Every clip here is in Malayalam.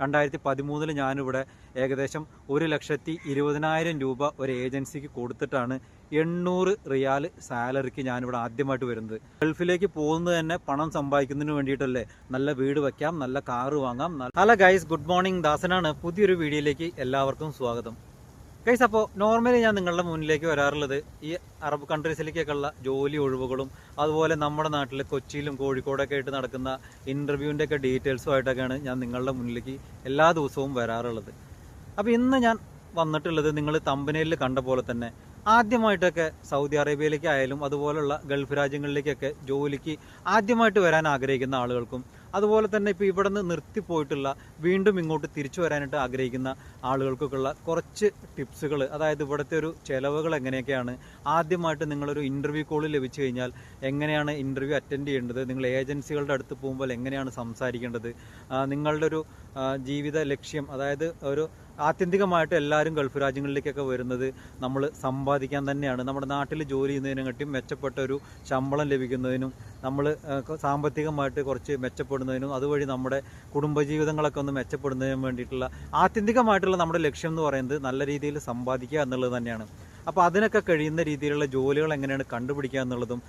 2013 ഞാനിവിടെ ഏകദേശം 1,20,000 രൂപ ഒരു ഏജൻസിക്ക് കൊടുത്തിട്ടാണ് 800 റിയാൽ സാലറിക്ക് ഞാനിവിടെ ആദ്യമായിട്ട് വരുന്നത്. ഗൾഫിലേക്ക് പോകുന്നത് തന്നെ പണം സമ്പാദിക്കുന്നതിന് വേണ്ടിയിട്ടല്ലേ. നല്ല വീട് വയ്ക്കാം, നല്ല കാറ് വാങ്ങാം. Hello guys, good morning. ദാസനാണ്. പുതിയൊരു വീഡിയോയിലേക്ക് എല്ലാവർക്കും സ്വാഗതം. ഗൈസ്, അപ്പോൾ നോർമലി ഞാൻ നിങ്ങളുടെ മുന്നിലേക്ക് വരാറുള്ളത് ഈ അറബ് കൺട്രീസിലേക്കൊക്കെയുള്ള ജോലി ഒഴിവുകളും അതുപോലെ നമ്മുടെ നാട്ടിൽ കൊച്ചിയിലും കോഴിക്കോടൊക്കെ ആയിട്ട് നടക്കുന്ന ഇൻ്റർവ്യൂവിൻ്റെ ഒക്കെ ഡീറ്റെയിൽസും ആയിട്ടൊക്കെയാണ് ഞാൻ നിങ്ങളുടെ മുന്നിലേക്ക് എല്ലാ ദിവസവും വരാറുള്ളത്. അപ്പോൾ ഇന്ന് ഞാൻ വന്നിട്ടുള്ളത് നിങ്ങൾ തമ്പനയിൽ കണ്ട പോലെ തന്നെ ആദ്യമായിട്ടൊക്കെ സൗദി അറേബ്യയിലേക്ക് ആയാലും അതുപോലുള്ള ഗൾഫ് രാജ്യങ്ങളിലേക്കൊക്കെ ജോലിക്ക് ആദ്യമായിട്ട് വരാൻ ആഗ്രഹിക്കുന്ന ആളുകൾക്കും അതുപോലെ തന്നെ ഇപ്പോൾ ഇവിടെ നിന്ന് നിർത്തിപ്പോയിട്ടുള്ള വീണ്ടും ഇങ്ങോട്ട് തിരിച്ചു വരാനായിട്ട് ആഗ്രഹിക്കുന്ന ആളുകൾക്കൊക്കെയുള്ള കുറച്ച് ടിപ്സുകൾ, അതായത് ഇവിടുത്തെ ഒരു ചിലവുകൾ എങ്ങനെയൊക്കെയാണ്, ആദ്യമായിട്ട് നിങ്ങളൊരു ഇൻ്റർവ്യൂ കോൾ ലഭിച്ചു കഴിഞ്ഞാൽ എങ്ങനെയാണ് ഇൻ്റർവ്യൂ അറ്റൻഡ് ചെയ്യേണ്ടത്, നിങ്ങൾ ഏജൻസികളുടെ അടുത്ത് പോകുമ്പോൾ എങ്ങനെയാണ് സംസാരിക്കേണ്ടത്, നിങ്ങളുടെ ഒരു ജീവിത ലക്ഷ്യം, അതായത് ഒരു ആത്യന്തികമായിട്ട് എല്ലാവരും ഗൾഫ് രാജ്യങ്ങളിലേക്കൊക്കെ വരുന്നത് നമ്മൾ സമ്പാദിക്കാൻ തന്നെയാണ്. നമ്മുടെ നാട്ടിൽ ജോലി ചെയ്യുന്നതിനെക്കാട്ടും മെച്ചപ്പെട്ട ഒരു ശമ്പളം ലഭിക്കുന്നതിനും നമ്മൾ സാമ്പത്തികമായിട്ട് കുറച്ച് മെച്ചപ്പെടുന്നതിനും അതുവഴി നമ്മുടെ കുടുംബജീവിതങ്ങളൊക്കെ ഒന്ന് മെച്ചപ്പെടുന്നതിനും വേണ്ടിയിട്ടുള്ള ആത്യന്തികമായിട്ടുള്ള നമ്മുടെ ലക്ഷ്യം എന്ന് പറയുന്നത് നല്ല രീതിയിൽ സമ്പാദിക്കുക എന്നുള്ളത് തന്നെയാണ്. അപ്പോൾ അതിനൊക്കെ കഴിയുന്ന രീതിയിലുള്ള ജോലികൾ എങ്ങനെയാണ് കണ്ടുപിടിക്കുക എന്നുള്ളതും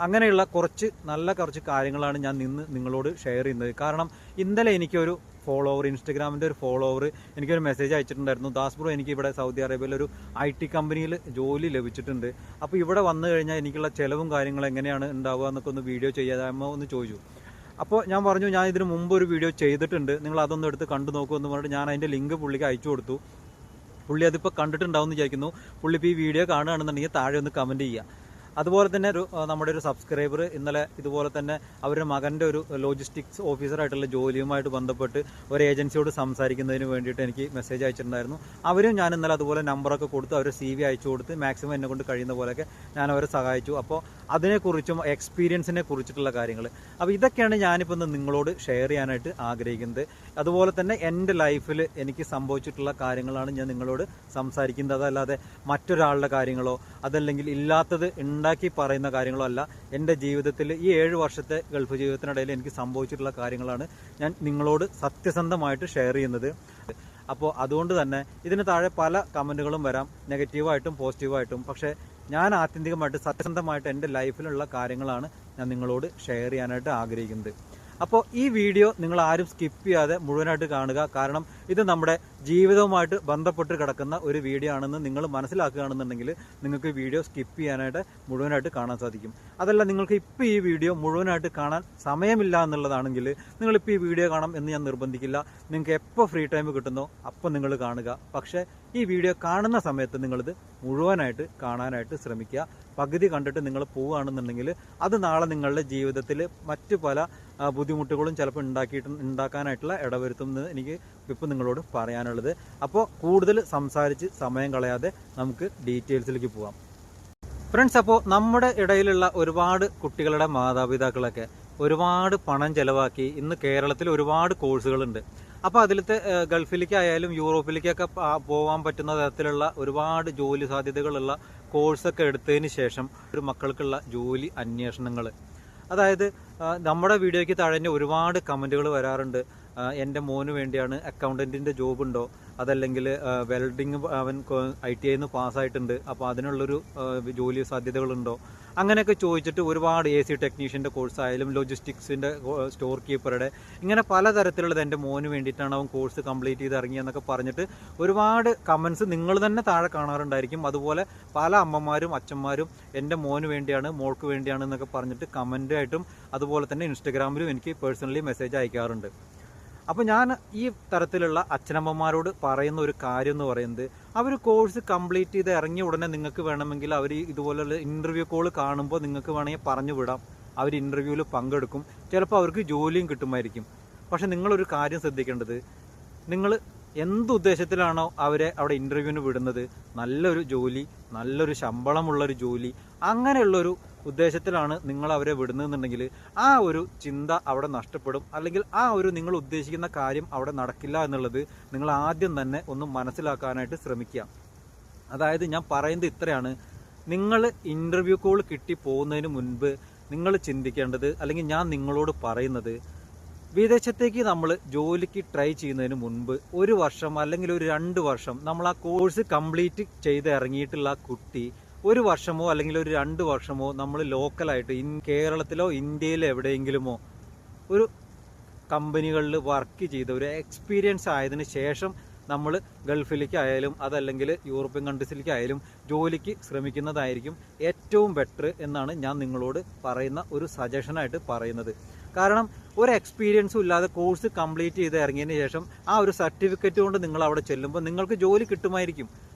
അങ്ങനെയുള്ള കുറച്ച് കാര്യങ്ങളാണ് ഞാൻ നിങ്ങളോട് ഷെയർ ചെയ്യുന്നത്. കാരണം ഇന്നലെ എനിക്കൊരു ഫോളോവർ, ഇൻസ്റ്റഗ്രാമിൻ്റെ ഒരു ഫോളോവർ എനിക്കൊരു മെസ്സേജ് അയച്ചിട്ടുണ്ടായിരുന്നു. ദാസ് ബ്രോ, എനിക്ക് ഇവിടെ സൗദി അറേബ്യയിലൊരു IT കമ്പനിയിൽ ജോലി ലഭിച്ചിട്ടുണ്ട്. അപ്പോൾ ഇവിടെ വന്നു കഴിഞ്ഞാൽ എനിക്കുള്ള ചിലവും കാര്യങ്ങളും എങ്ങനെയാണ് ഉണ്ടാവുക എന്നൊക്കെ ഒന്ന് വീഡിയോ ചെയ്യാമോ എന്ന് ചോദിച്ചു. അപ്പോൾ ഞാൻ പറഞ്ഞു, ഞാൻ ഇതിന് മുമ്പ് ഒരു വീഡിയോ ചെയ്തിട്ടുണ്ട്, നിങ്ങൾ അതൊന്നും എടുത്ത് കണ്ടു നോക്കുമെന്ന് പറഞ്ഞിട്ട് ഞാൻ അതിൻ്റെ ലിങ്ക് പുള്ളിക്ക് അയച്ചു കൊടുത്തു. പുള്ളി അതിപ്പോൾ കണ്ടിട്ടുണ്ടാവും എന്ന് വിചാരിക്കുന്നു. പുള്ളി ഇപ്പോൾ ഈ വീഡിയോ കാണുകയാണെന്നുണ്ടെങ്കിൽ താഴെ ഒന്ന് കമൻറ്റ് ചെയ്യുക. അതുപോലെ തന്നെ നമ്മുടെ ഒരു സബ്സ്ക്രൈബർ ഇന്നലെ ഇതുപോലെ തന്നെ അവരുടെ മകൻ്റെ ഒരു ലോജിസ്റ്റിക്സ് ഓഫീസറായിട്ടുള്ള ജോലിയുമായിട്ട് ബന്ധപ്പെട്ട് ഒരു ഏജൻസിയോട് സംസാരിക്കുന്നതിന് വേണ്ടിയിട്ട് എനിക്ക് മെസ്സേജ് അയച്ചിട്ടുണ്ടായിരുന്നു. അവരും ഞാൻ ഇന്നലെ അതുപോലെ നമ്പറൊക്കെ കൊടുത്ത് അവർ CV അയച്ചു കൊടുത്ത് മാക്സിമം എന്നെ കൊണ്ട് കഴിയുന്ന പോലെയൊക്കെ ഞാൻ അവരെ സഹായിച്ചു. അപ്പോൾ അതിനെക്കുറിച്ചും എക്സ്പീരിയൻസിനെ കുറിച്ചിട്ടുള്ള കാര്യങ്ങൾ, അപ്പോൾ ഇതൊക്കെയാണ് ഞാനിപ്പോൾ ഇന്ന് നിങ്ങളോട് ഷെയർ ചെയ്യാനായിട്ട് ആഗ്രഹിക്കുന്നത്. അതുപോലെ തന്നെ എൻ്റെ ലൈഫിൽ എനിക്ക് സംഭവിച്ചിട്ടുള്ള കാര്യങ്ങളാണ് ഞാൻ നിങ്ങളോട് സംസാരിക്കുന്നത്. അതല്ലാതെ മറ്റൊരാളുടെ കാര്യങ്ങളോ അതല്ലെങ്കിൽ ഇല്ലാത്തത് ഉണ്ടാക്കി പറയുന്ന കാര്യങ്ങളോ അല്ല. എൻ്റെ ജീവിതത്തിൽ ഈ 7 വർഷത്തെ ഗൾഫ് ജീവിതത്തിനിടയിൽ എനിക്ക് സംഭവിച്ചിട്ടുള്ള കാര്യങ്ങളാണ് ഞാൻ നിങ്ങളോട് സത്യസന്ധമായിട്ട് ഷെയർ ചെയ്യുന്നത്. അപ്പോൾ അതുകൊണ്ട് തന്നെ ഇതിന് താഴെ പല കമൻറ്റുകളും വരാം, നെഗറ്റീവായിട്ടും പോസിറ്റീവായിട്ടും. പക്ഷേ ഞാൻ ആത്യന്തികമായിട്ട് സത്യസന്ധമായിട്ട് എൻ്റെ ലൈഫിലുള്ള കാര്യങ്ങളാണ് ഞാൻ നിങ്ങളോട് ഷെയർ ചെയ്യാനായിട്ട് ആഗ്രഹിക്കുന്നത്. അപ്പോൾ ഈ വീഡിയോ നിങ്ങൾ ആരും സ്കിപ്പ് ചെയ്യാതെ മുഴുവനായിട്ട് കാണുക. കാരണം ഇത് നമ്മുടെ ജീവിതവുമായിട്ട് ബന്ധപ്പെട്ട് കിടക്കുന്ന ഒരു വീഡിയോ ആണെന്ന് നിങ്ങൾ മനസ്സിലാക്കുകയാണെന്നുണ്ടെങ്കിൽ നിങ്ങൾക്ക് വീഡിയോ സ്കിപ്പ് ചെയ്യാനായിട്ട് മുഴുവനായിട്ട് കാണാൻ സാധിക്കും. അതല്ല, നിങ്ങൾക്ക് ഇപ്പോൾ ഈ വീഡിയോ മുഴുവനായിട്ട് കാണാൻ സമയമില്ല എന്നുള്ളതാണെങ്കിൽ നിങ്ങളിപ്പോൾ ഈ വീഡിയോ കാണാം എന്ന് ഞാൻ നിർബന്ധിക്കില്ല. നിങ്ങൾക്ക് എപ്പോൾ ഫ്രീ ടൈം കിട്ടുന്നോ അപ്പോൾ നിങ്ങൾ കാണുക. പക്ഷേ ഈ വീഡിയോ കാണുന്ന സമയത്ത് നിങ്ങളിത് മുഴുവനായിട്ട് കാണാനായിട്ട് ശ്രമിക്കുക. പകുതി കണ്ടിട്ട് നിങ്ങൾ പോവുകയാണെന്നുണ്ടെങ്കിൽ അത് നാളെ നിങ്ങളുടെ ജീവിതത്തിൽ മറ്റു പല ബുദ്ധിമുട്ടുകളും ചിലപ്പോൾ ഉണ്ടാക്കാനായിട്ടുള്ള ഇടവരുത്തുമെന്ന് എനിക്ക് ഇപ്പോൾ നിങ്ങളോട് പറയാനുള്ളത്. അപ്പോൾ കൂടുതൽ സംസാരിച്ച് സമയം കളയാതെ നമുക്ക് ഡീറ്റെയിൽസിലേക്ക് പോകാം. ഫ്രണ്ട്സ്, അപ്പോൾ നമ്മുടെ ഇടയിലുള്ള ഒരുപാട് കുട്ടികളുടെ മാതാപിതാക്കളൊക്കെ ഒരുപാട് പണം ചിലവാക്കി ഇന്ന് കേരളത്തിൽ ഒരുപാട് കോഴ്സുകളുണ്ട്. അപ്പോൾ അതിലത്തെ ഗൾഫിലേക്കായാലും യൂറോപ്പിലേക്കൊക്കെ പോകാൻ പറ്റുന്ന തരത്തിലുള്ള ഒരുപാട് ജോലി സാധ്യതകളുള്ള കോഴ്സൊക്കെ എടുത്തതിന് ശേഷം ഒരു മക്കൾക്കുള്ള ജോലി അന്വേഷണങ്ങൾ, അതായത് നമ്മുടെ വീഡിയോയ്ക്ക് താഴെ ഒരുപാട് കമൻറ്റുകൾ വരാറുണ്ട്. എൻ്റെ മോന് വേണ്ടിയാണ്, അക്കൗണ്ടൻറ്റിൻ്റെ ജോബ് ഉണ്ടോ, അതല്ലെങ്കിൽ വെൽഡിങ് അവൻ ITI പാസ്സായിട്ടുണ്ട്, അപ്പോൾ അതിനുള്ളൊരു ജോലി സാധ്യതകളുണ്ടോ, അങ്ങനെയൊക്കെ ചോദിച്ചിട്ട് ഒരുപാട് AC ടെക്നീഷ്യൻ്റെ കോഴ്സ് ആയാലും ലോജിസ്റ്റിക്സിൻ്റെ സ്റ്റോർ കീപ്പറുടെ, ഇങ്ങനെ പലതരത്തിലുള്ളത് എൻ്റെ മോന് വേണ്ടിയിട്ടാണ് അവൻ കോഴ്സ് കംപ്ലീറ്റ് ചെയ്ത് ഇറങ്ങിയെന്നൊക്കെ പറഞ്ഞിട്ട് ഒരുപാട് കമൻസ് നിങ്ങൾ തന്നെ താഴെ കാണാറുണ്ടായിരിക്കും. അതുപോലെ പല അമ്മമാരും അച്ഛന്മാരും എൻ്റെ മോന് വേണ്ടിയാണ്, മോൾക്ക് വേണ്ടിയാണ് എന്നൊക്കെ പറഞ്ഞിട്ട് കമൻ്റായിട്ടും അതുപോലെ തന്നെ ഇൻസ്റ്റഗ്രാമിലും എനിക്ക് പേഴ്സണലി മെസ്സേജ് അയക്കാറുണ്ട്. അപ്പോൾ ഞാൻ ഈ തരത്തിലുള്ള അച്ഛനമ്മമാരോട് പറയുന്ന ഒരു കാര്യം എന്ന് പറയുന്നത്, അവർ കോഴ്സ് കംപ്ലീറ്റ് ചെയ്ത് ഇറങ്ങിയ ഉടനെ നിങ്ങൾക്ക് വേണമെങ്കിൽ അവർ ഇതുപോലുള്ള ഇൻ്റർവ്യൂ കോൾ കാണുമ്പോൾ നിങ്ങൾക്ക് വേണമെങ്കിൽ പറഞ്ഞു വിടാം. അവർ ഇൻ്റർവ്യൂവിൽ പങ്കെടുക്കും, ചിലപ്പോൾ അവർക്ക് ജോലിയും കിട്ടുമായിരിക്കും. പക്ഷെ നിങ്ങളൊരു കാര്യം ശ്രദ്ധിക്കേണ്ടത്, നിങ്ങൾ എന്തുദ്ദേശത്തിലാണോ അവരെ അവിടെ ഇൻ്റർവ്യൂവിന് വിടുന്നത്, നല്ലൊരു ജോലി, നല്ലൊരു ശമ്പളമുള്ളൊരു ജോലി, അങ്ങനെയുള്ളൊരു ഉദ്ദേശത്തിലാണ് നിങ്ങൾ അവരെ വിടുന്നതെന്നുണ്ടെങ്കിൽ ആ ഒരു ചിന്ത അവിടെ നഷ്ടപ്പെടും. അല്ലെങ്കിൽ ആ ഒരു നിങ്ങൾ ഉദ്ദേശിക്കുന്ന കാര്യം അവിടെ നടക്കില്ല എന്നുള്ളത് നിങ്ങൾ ആദ്യം തന്നെ ഒന്ന് മനസ്സിലാക്കാനായിട്ട് ശ്രമിക്കുക. അതായത് ഞാൻ പറയുന്നത് ഇത്രയാണ്, നിങ്ങൾ ഇൻ്റർവ്യൂ കോൾ കിട്ടി പോകുന്നതിന് മുൻപ് നിങ്ങൾ ചിന്തിക്കേണ്ടത്, അല്ലെങ്കിൽ ഞാൻ നിങ്ങളോട് പറയുന്നത്, വിദേശത്തേക്ക് നമ്മൾ ജോലിക്ക് ട്രൈ ചെയ്യുന്നതിന് മുൻപ് 1 വർഷം അല്ലെങ്കിൽ ഒരു 2 വർഷം നമ്മൾ ആ കോഴ്സ് കംപ്ലീറ്റ് ചെയ്ത് ഇറങ്ങിയിട്ടുള്ള ആ കുട്ടി 1 വർഷമോ അല്ലെങ്കിൽ ഒരു 2 വർഷമോ നമ്മൾ ലോക്കലായിട്ട് കേരളത്തിലോ ഇന്ത്യയിലോ എവിടെയെങ്കിലുമോ ഒരു കമ്പനികളിൽ വർക്ക് ചെയ്ത ഒരു എക്സ്പീരിയൻസ് ആയതിനു ശേഷം നമ്മൾ ഗൾഫിലേക്ക് ആയാലും അതല്ലെങ്കിൽ യൂറോപ്യൻ കൺട്രീസിലേക്ക് ആയാലും ജോലിക്ക് ശ്രമിക്കുന്നതായിരിക്കും ഏറ്റവും ബെറ്റർ എന്നാണ് ഞാൻ നിങ്ങളോട് പറയുന്ന ഒരു സജഷനായിട്ട് പറയുന്നത്. കാരണം ഒരു എക്സ്പീരിയൻസും ഇല്ലാതെ കോഴ്സ് കംപ്ലീറ്റ് ചെയ്ത് ഇറങ്ങിയതിന് ശേഷം ആ ഒരു സർട്ടിഫിക്കറ്റ് കൊണ്ട് നിങ്ങൾ അവിടെ ചെല്ലുമ്പോൾ നിങ്ങൾക്ക് ജോലി കിട്ടുമായിരിക്കും.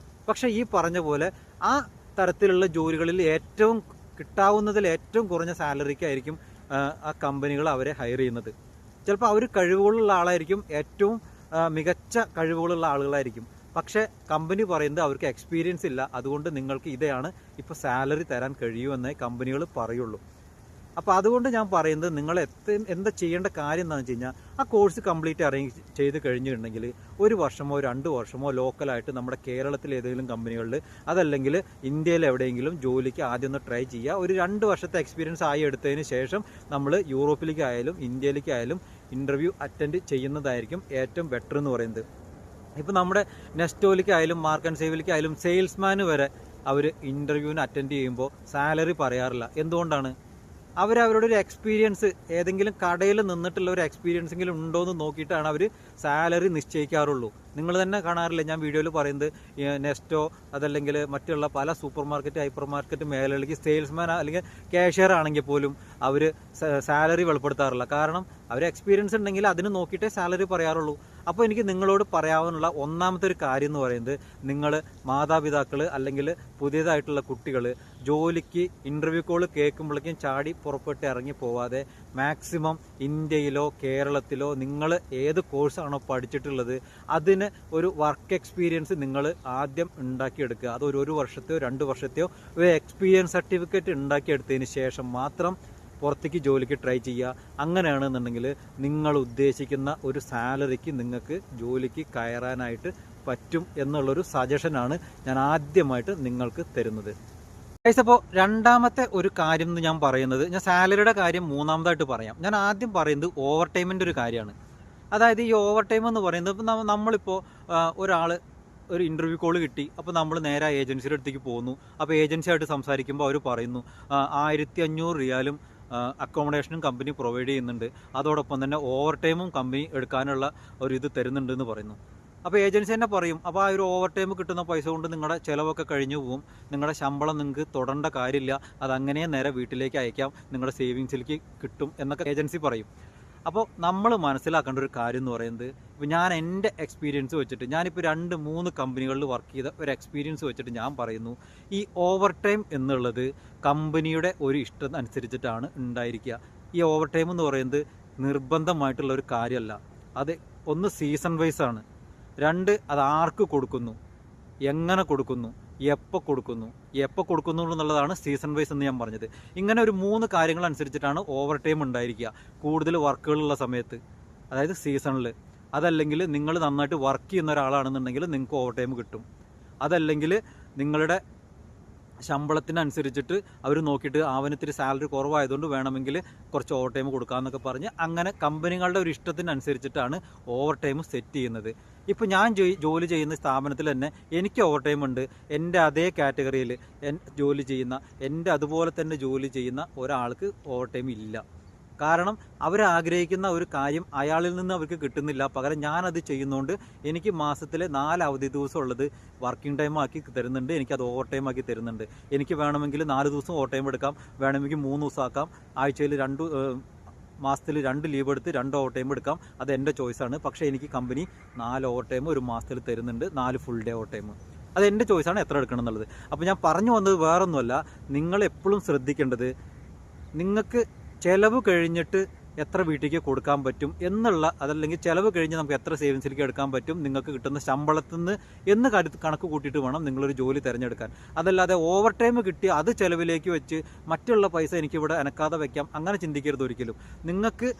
പക്ഷേ ഈ പറഞ്ഞ പോലെ ആ തരത്തിലുള്ള ജോലികളിൽ കിട്ടാവുന്നതിൽ ഏറ്റവും കുറഞ്ഞ സാലറിക്കായിരിക്കും ആ കമ്പനികൾ അവരെ ഹയർ ചെയ്യുന്നത്. ചിലപ്പോൾ അവർ കഴിവുകളുള്ള ആളായിരിക്കും, ഏറ്റവും മികച്ച കഴിവുകളുള്ള ആളുകളായിരിക്കും. പക്ഷേ കമ്പനി പറയുന്നത് അവർക്ക് എക്സ്പീരിയൻസ് ഇല്ല, അതുകൊണ്ട് നിങ്ങൾക്ക് ഇതാണ് ഇപ്പോൾ സാലറി തരാൻ കഴിയുമെന്നേ കമ്പനികൾ പറയുള്ളൂ. അപ്പോൾ അതുകൊണ്ട് ഞാൻ പറയുന്നത് നിങ്ങൾ എന്താ ചെയ്യേണ്ട കാര്യം എന്താണെന്ന് വെച്ച് കഴിഞ്ഞാൽ ആ കോഴ്സ് കംപ്ലീറ്റ് ചെയ്ത് കഴിഞ്ഞിട്ടുണ്ടെങ്കിൽ 1 വർഷമോ 2 വർഷമോ ലോക്കലായിട്ട് നമ്മുടെ കേരളത്തിലെ ഏതെങ്കിലും കമ്പനികളിൽ അതല്ലെങ്കിൽ ഇന്ത്യയിൽ എവിടെയെങ്കിലും ജോലിക്ക് ആദ്യം ഒന്ന് ട്രൈ ചെയ്യുക. ഒരു 2 വർഷത്തെ എക്സ്പീരിയൻസ് ആയി എടുത്തതിന് ശേഷം നമ്മൾ യൂറോപ്പിലേക്കായാലും ഇന്ത്യയിലേക്കായാലും ഇൻ്റർവ്യൂ അറ്റൻഡ് ചെയ്യുന്നതായിരിക്കും ഏറ്റവും ബെറ്റർ എന്ന് പറയുന്നത്. ഇപ്പോൾ നമ്മുടെ നെസ്റ്റോയിലേക്കായാലും മാർക്ക് ആൻഡ് സേവിലേക്കായാലും സെയിൽസ്മാന് വരെ അവർ ഇൻ്റർവ്യൂവിന് അറ്റൻഡ് ചെയ്യുമ്പോൾ സാലറി പറയാറില്ല. എന്തുകൊണ്ടാണ്? അവരവരുടെ ഒരു എക്സ്പീരിയൻസ്, ഏതെങ്കിലും കടയിൽ നിന്നിട്ടുള്ള ഒരു എക്സ്പീരിയൻസെങ്കിലും ഉണ്ടോ എന്ന് നോക്കിയിട്ടാണ് അവർ സാലറി നിശ്ചയിക്കാറുള്ളൂ. നിങ്ങൾ തന്നെ കാണാറില്ല, ഞാൻ വീഡിയോയിൽ പറയുന്നത് നെസ്റ്റോ അതല്ലെങ്കിൽ മറ്റുള്ള പല സൂപ്പർ മാർക്കറ്റ് ഹൈപ്പർ മാർക്കറ്റ് മേഖലകളിലേക്ക് സെയിൽസ്മാൻ അല്ലെങ്കിൽ കാഷ്യർ ആണെങ്കിൽ പോലും അവർ സാലറി വെളിപ്പെടുത്താറില്ല. കാരണം അവർ എക്സ്പീരിയൻസ് ഉണ്ടെങ്കിൽ അതിന് നോക്കിയിട്ടേ സാലറി പറയാറുള്ളൂ. അപ്പോൾ എനിക്ക് നിങ്ങളോട് പറയാനുള്ള ഒന്നാമത്തെ ഒരു കാര്യം എന്ന് പറയുന്നത്, നിങ്ങൾ മാതാപിതാക്കൾ അല്ലെങ്കിൽ പുതിയതായിട്ടുള്ള കുട്ടികൾ ജോലിക്ക് ഇൻ്റർവ്യൂ കോൾ കേൾക്കുമ്പോഴേക്കും ചാടി പുറപ്പെട്ട് ഇറങ്ങി പോവാതെ മാക്സിമം ഇന്ത്യയിലോ കേരളത്തിലോ നിങ്ങൾ ഏത് കോഴ്സാണോ പഠിച്ചിട്ടുള്ളത് അതിന് ഒരു വർക്ക് എക്സ്പീരിയൻസ് നിങ്ങൾ ആദ്യം ഉണ്ടാക്കിയെടുക്കുക. അത് ഒരു വർഷത്തെയോ 2 വർഷത്തെയോ ഒരു എക്സ്പീരിയൻസ് സർട്ടിഫിക്കറ്റ് ഉണ്ടാക്കിയെടുത്തതിന് ശേഷം മാത്രം പുറത്തേക്ക് ജോലിക്ക് ട്രൈ ചെയ്യുക. അങ്ങനെയാണെന്നുണ്ടെങ്കിൽ നിങ്ങൾ ഉദ്ദേശിക്കുന്ന ഒരു സാലറിക്ക് നിങ്ങൾക്ക് ജോലിക്ക് കയറാനായിട്ട് പറ്റും എന്നുള്ളൊരു സജഷനാണ് ഞാൻ ആദ്യമായിട്ട് നിങ്ങൾക്ക് തരുന്നത്. അപ്പോൾ രണ്ടാമത്തെ ഒരു കാര്യം എന്ന് ഞാൻ പറയുന്നത്, ഞാൻ സാലറിയുടെ കാര്യം മൂന്നാമതായിട്ട് പറയാം. ഞാൻ ആദ്യം പറയുന്നത് ഓവർ ടൈമിൻ്റെ ഒരു കാര്യമാണ്. അതായത് ഈ ഓവർ ടൈം എന്ന് പറയുന്നത്, ഇപ്പോൾ നമ്മളിപ്പോൾ ഒരാൾ ഒരു ഇൻ്റർവ്യൂ കോൾ കിട്ടി, അപ്പോൾ നമ്മൾ നേരെ ഏജൻസിയുടെ അടുത്തേക്ക് പോകുന്നു. അപ്പോൾ ഏജൻസിയായിട്ട് സംസാരിക്കുമ്പോൾ അവർ പറയുന്നു 1500 റിയാലും അക്കോമഡേഷനും കമ്പനി പ്രൊവൈഡ് ചെയ്യുന്നുണ്ട്, അതോടൊപ്പം തന്നെ ഓവർ ടൈമും കമ്പനി എടുക്കാനുള്ള ഒരു ഇത് തരുന്നുണ്ട് എന്ന് പറയുന്നു. അപ്പോൾ ഏജൻസി തന്നെ പറയും, അപ്പോൾ ആ ഒരു ഓവർ ടൈം കിട്ടുന്ന പൈസ കൊണ്ട് നിങ്ങളുടെ ചിലവൊക്കെ കഴിഞ്ഞു പോകും, നിങ്ങളുടെ ശമ്പളം നിങ്ങൾക്ക് തൊടേണ്ട കാര്യമില്ല, അതങ്ങനെ നേരെ വീട്ടിലേക്ക് അയക്കാം, നിങ്ങളുടെ സേവിങ്സിലേക്ക് കിട്ടും എന്നൊക്കെ ഏജൻസി പറയും. അപ്പോൾ നമ്മൾ മനസ്സിലാക്കേണ്ട ഒരു കാര്യം എന്ന് പറയുന്നത്, ഇപ്പോൾ ഞാൻ എൻ്റെ എക്സ്പീരിയൻസ് വെച്ചിട്ട്, ഞാനിപ്പോൾ 2-3 കമ്പനികളിൽ വർക്ക് ചെയ്ത ഒരു എക്സ്പീരിയൻസ് വെച്ചിട്ട് ഞാൻ പറയുന്നു, ഈ ഓവർ ടൈം എന്നുള്ളത് കമ്പനിയുടെ ഒരു ഇഷ്ടം അനുസരിച്ചിട്ടാണ് ഉണ്ടായിരിക്കുക. ഈ ഓവർ ടൈം എന്ന് പറയുന്നത് നിർബന്ധമായിട്ടുള്ള ഒരു കാര്യമല്ല. അത് ഒന്ന് സീസൺ വൈസ് ആണ്, 2 അത് ആർക്ക് കൊടുക്കുന്നു, എങ്ങനെ കൊടുക്കുന്നു, എപ്പോൾ കൊടുക്കുന്നു എന്നുള്ളതാണ് സീസൺ വൈസ് എന്ന് ഞാൻ പറഞ്ഞത്. ഇങ്ങനെ ഒരു 3 കാര്യങ്ങൾ അനുസരിച്ചിട്ടാണ് ഓവർ ടൈം ഉണ്ടായിരിക്കുക. കൂടുതൽ വർക്കുകളുള്ള സമയത്ത്, അതായത് സീസണിൽ, അതല്ലെങ്കിൽ നിങ്ങൾ നന്നായിട്ട് വർക്ക് ചെയ്യുന്ന ഒരാളാണെന്നുണ്ടെങ്കിൽ നിങ്ങൾക്ക് ഓവർ ടൈം കിട്ടും, അതല്ലെങ്കിൽ നിങ്ങളുടെ ശമ്പളത്തിനനുസരിച്ചിട്ട് അവർ നോക്കിയിട്ട് അവനത്തിരി സാലറി കുറവായതുകൊണ്ട് വേണമെങ്കിൽ കുറച്ച് ഓവർ ടൈം കൊടുക്കാമെന്നൊക്കെ പറഞ്ഞ് അങ്ങനെ കമ്പനികളുടെ ഒരു ഇഷ്ടത്തിനനുസരിച്ചിട്ടാണ് ഓവർ ടൈം സെറ്റ് ചെയ്യുന്നത്. ഇപ്പോൾ ഞാൻ ജോലി ചെയ്യുന്ന സ്ഥാപനത്തിൽ തന്നെ എനിക്ക് ഓവർ ടൈം ഉണ്ട്. എൻ്റെ അതേ കാറ്റഗറിയിൽ ജോലി ചെയ്യുന്ന, എൻ്റെ അതുപോലെ തന്നെ ജോലി ചെയ്യുന്ന ഒരാൾക്ക് ഓവർ ടൈം ഇല്ല. കാരണം അവരാഗ്രഹിക്കുന്ന ഒരു കാര്യം അയാളിൽ നിന്ന് അവർക്ക് കിട്ടുന്നില്ല. പകരം ഞാനത് ചെയ്യുന്നതുകൊണ്ട് എനിക്ക് മാസത്തിലെ 4 അവധി ദിവസം ഉള്ളത് വർക്കിംഗ് ടൈം ആക്കി തരുന്നുണ്ട്, എനിക്കത് ഓവർ ടൈം ആക്കി തരുന്നുണ്ട്. എനിക്ക് വേണമെങ്കിൽ 4 ദിവസം ഓവർ ടൈം എടുക്കാം, വേണമെങ്കിൽ 3 ദിവസം ആക്കാം, ആഴ്ചയിൽ മാസത്തിൽ 2 ലീവ് എടുത്ത് 2 ഓവർ ടൈം എടുക്കാം, അത് എൻ്റെ ചോയ്സാണ്. പക്ഷേ എനിക്ക് കമ്പനി 4 ഓവർ ടൈം ഒരു മാസത്തിൽ തരുന്നുണ്ട്, 4 ഫുൾ ഡേ ഓവർ ടൈം. അത് എൻ്റെ ചോയ്സാണ് എത്ര എടുക്കണം എന്നുള്ളത്. അപ്പോൾ ഞാൻ പറഞ്ഞു വന്നത് വേറൊന്നുമല്ല, നിങ്ങൾ എപ്പോഴും ശ്രദ്ധിക്കേണ്ടത് നിങ്ങൾക്ക് ചിലവ് കഴിഞ്ഞിട്ട് എത്ര വീട്ടിലേക്ക് കൊടുക്കാൻ പറ്റും എന്നുള്ള, അതല്ലെങ്കിൽ ചിലവ് കഴിഞ്ഞ് നമുക്ക് എത്ര സേവിങ്സിലേക്ക് എടുക്കാൻ പറ്റും നിങ്ങൾക്ക് കിട്ടുന്ന ശമ്പളത്തിൽ നിന്ന് എന്ന് കണക്ക് കൂട്ടിയിട്ട് വേണം നിങ്ങളൊരു ജോലി തിരഞ്ഞെടുക്കാൻ. അതല്ലാതെ ഓവർ ടൈം കിട്ടി അത് ചിലവിലേക്ക് വെച്ച് മറ്റുള്ള പൈസ എനിക്കിവിടെ അനക്കാതെ വയ്ക്കാം, അങ്ങനെ ചിന്തിക്കരുത് ഒരിക്കലും. നിങ്ങൾക്ക്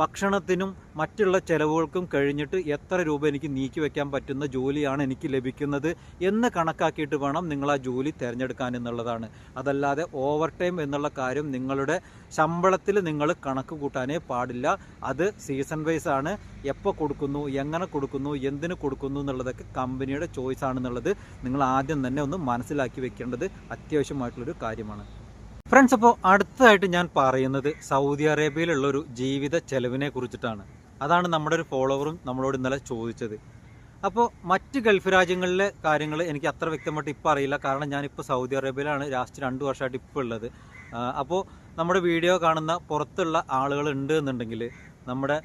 ഭക്ഷണത്തിനും മറ്റുള്ള ചിലവുകൾക്കും കഴിഞ്ഞിട്ട് എത്ര രൂപ എനിക്ക് നീക്കി വയ്ക്കാൻ പറ്റുന്ന ജോലിയാണ് എനിക്ക് ലഭിക്കുന്നത് എന്ന് കണക്കാക്കിയിട്ട് വേണം നിങ്ങൾ ആ ജോലി തിരഞ്ഞെടുക്കാൻ എന്നുള്ളതാണ്. അതല്ലാതെ ഓവർ ടൈം എന്നുള്ള കാര്യം നിങ്ങളുടെ ശമ്പളത്തിൽ നിങ്ങൾ കണക്ക് കൂട്ടാനേ പാടില്ല. അത് സീസൺ വൈസ് ആണ്. എപ്പോൾ കൊടുക്കുന്നു, എങ്ങനെ കൊടുക്കുന്നു, എന്തിനു കൊടുക്കുന്നു എന്നുള്ളതൊക്കെ കമ്പനിയുടെ ചോയ്സ് ആണെന്നുള്ളത് നിങ്ങൾ ആദ്യം തന്നെ ഒന്ന് മനസ്സിലാക്കി വെക്കേണ്ടത് അത്യാവശ്യമായിട്ടുള്ളൊരു കാര്യമാണ്. ഫ്രണ്ട്സ്, അപ്പോൾ അടുത്തതായിട്ട് ഞാൻ പറയുന്നത് സൗദി അറേബ്യയിലുള്ളൊരു ജീവിത ചെലവിനെ കുറിച്ചിട്ടാണ്. അതാണ് നമ്മുടെ ഒരു ഫോളോവറും നമ്മളോട് ഇന്നലെ ചോദിച്ചത്. അപ്പോൾ മറ്റ് ഗൾഫ് രാജ്യങ്ങളിലെ കാര്യങ്ങൾ എനിക്ക് അത്ര വ്യക്തമായിട്ട് ഇപ്പോൾ അറിയില്ല, കാരണം ഞാനിപ്പോൾ സൗദി അറേബ്യയിലാണ് ലാസ്റ്റ് 2 വർഷമായിട്ട് ഇപ്പോൾ ഉള്ളത്. അപ്പോൾ നമ്മുടെ വീഡിയോ കാണുന്ന പുറത്തുള്ള ആളുകൾ ഉണ്ട് എന്നുണ്ടെങ്കിൽ നമ്മുടെ